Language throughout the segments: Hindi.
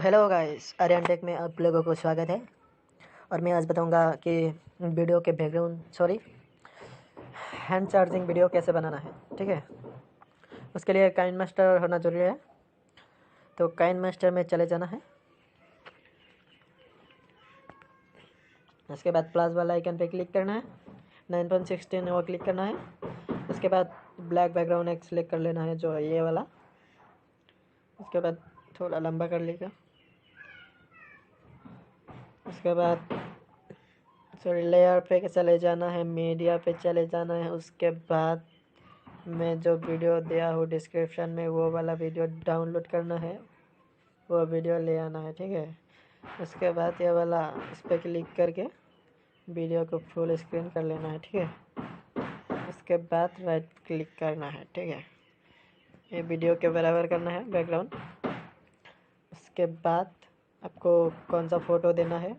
हेलो गाइस, आर्यन टेक में आप लोगों को स्वागत है। और मैं आज बताऊंगा कि वीडियो के हैंड चार्जिंग वीडियो कैसे बनाना है। ठीक है, उसके लिए काइनमास्टर होना जरूरी है। तो काइनमास्टर में चले जाना है। उसके बाद प्लस वाला आइकन पे क्लिक करना है, 9.16 वो क्लिक करना है। उसके बाद ब्लैक बैकग्राउंड एक सिलेक्ट कर लेना है, जो ये वाला। उसके बाद थोड़ा लंबा कर लेगा। उसके बाद लेयर पे चले जाना है, मीडिया पे चले जाना है। उसके बाद मैं जो वीडियो दिया हूँ डिस्क्रिप्शन में, वो वाला वीडियो डाउनलोड करना है, वो वीडियो ले आना है। ठीक है, उसके बाद ये वाला इस पर क्लिक करके वीडियो को फुल स्क्रीन कर लेना है। ठीक है, उसके बाद राइट क्लिक करना है। ठीक है, ये वीडियो के बराबर करना है बैकग्राउंड। उसके बाद आपको कौन सा फ़ोटो देना है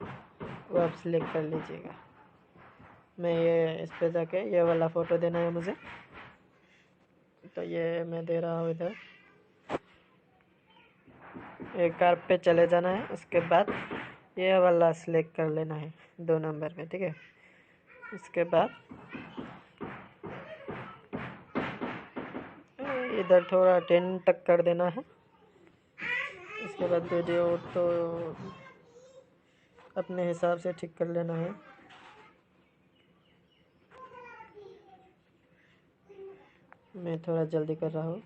वो आप सिलेक्ट कर लीजिएगा। मैं ये इस पे जाके ये वाला फ़ोटो देना है मुझे, तो ये मैं दे रहा हूँ इधर। एक कार पे चले जाना है। उसके बाद ये वाला सिलेक्ट कर लेना है 2 नंबर में। ठीक है, उसके बाद इधर थोड़ा 10 तक कर देना है। उसके बाद वीडियो तो अपने हिसाब से ठीक कर लेना है। मैं थोड़ा जल्दी कर रहा हूँ।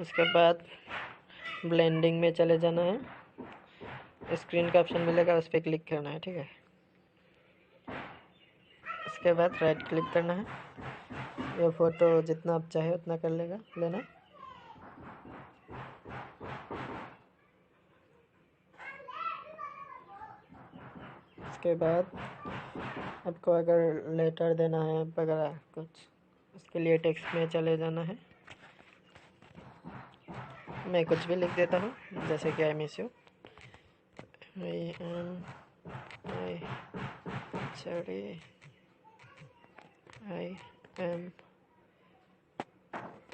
उसके बाद ब्लेंडिंग में चले जाना है, स्क्रीन का ऑप्शन मिलेगा, उस पर क्लिक करना है। ठीक है, उसके बाद राइट क्लिक करना है। ये फ़ोटो जितना आप चाहे उतना कर लेना। उसके बाद आपको अगर लेटर देना है वगैरह कुछ, उसके लिए टेक्स्ट में चले जाना है। मैं कुछ भी लिख देता हूँ, जैसे कि I miss you, I am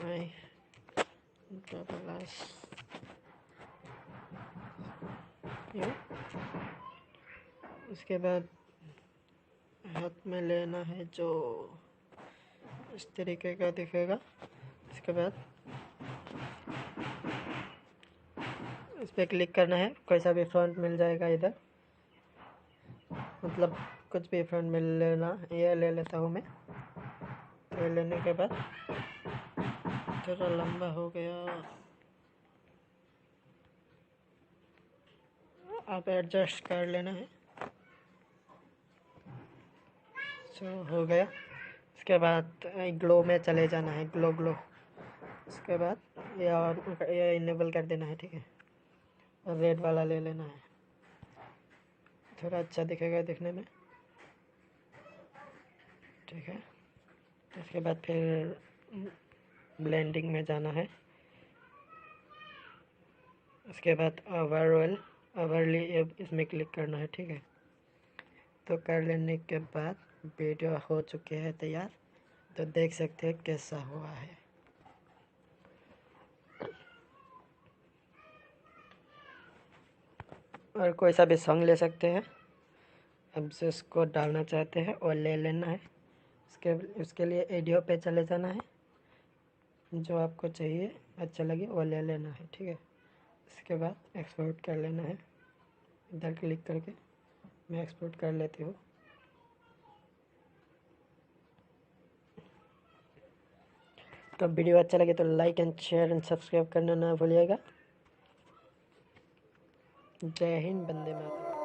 I you. उसके बाद हाथ में लेना है जो इस तरीके का दिखेगा। उसके बाद इस पर क्लिक करना है, कोई सा भी फ्रंट मिल जाएगा इधर, मतलब कुछ भी फ्रंट मिल लेना। ये ले लेता हूँ मैं। ये लेने के बाद थोड़ा लंबा हो गया, आप एडजस्ट कर लेना है। हो गया। उसके बाद ग्लो में चले जाना है, ग्लो। उसके बाद ये इनेबल कर देना है। ठीक है, और रेड वाला ले लेना है, थोड़ा अच्छा दिखेगा दिखने में। ठीक है, उसके बाद फिर ब्लेंडिंग में जाना है। उसके बाद ओवरली इसमें क्लिक करना है। ठीक है, तो कर लेने के बाद वीडियो हो चुके हैं तैयार। तो देख सकते हैं कैसा हुआ है। और कोई सा भी सॉन्ग ले सकते हैं, अब से उसको डालना चाहते हैं और ले लेना है। उसके लिए ऑडियो पे चले जाना है, जो आपको चाहिए अच्छा लगे वो ले लेना है। ठीक है, उसके बाद एक्सपोर्ट कर लेना है, इधर क्लिक करके मैं एक्सपोर्ट कर लेती हूँ। तो वीडियो अच्छा लगे तो like and share and subscribe करना ना भूलिएगा। जय हिंद, वंदे मातरम।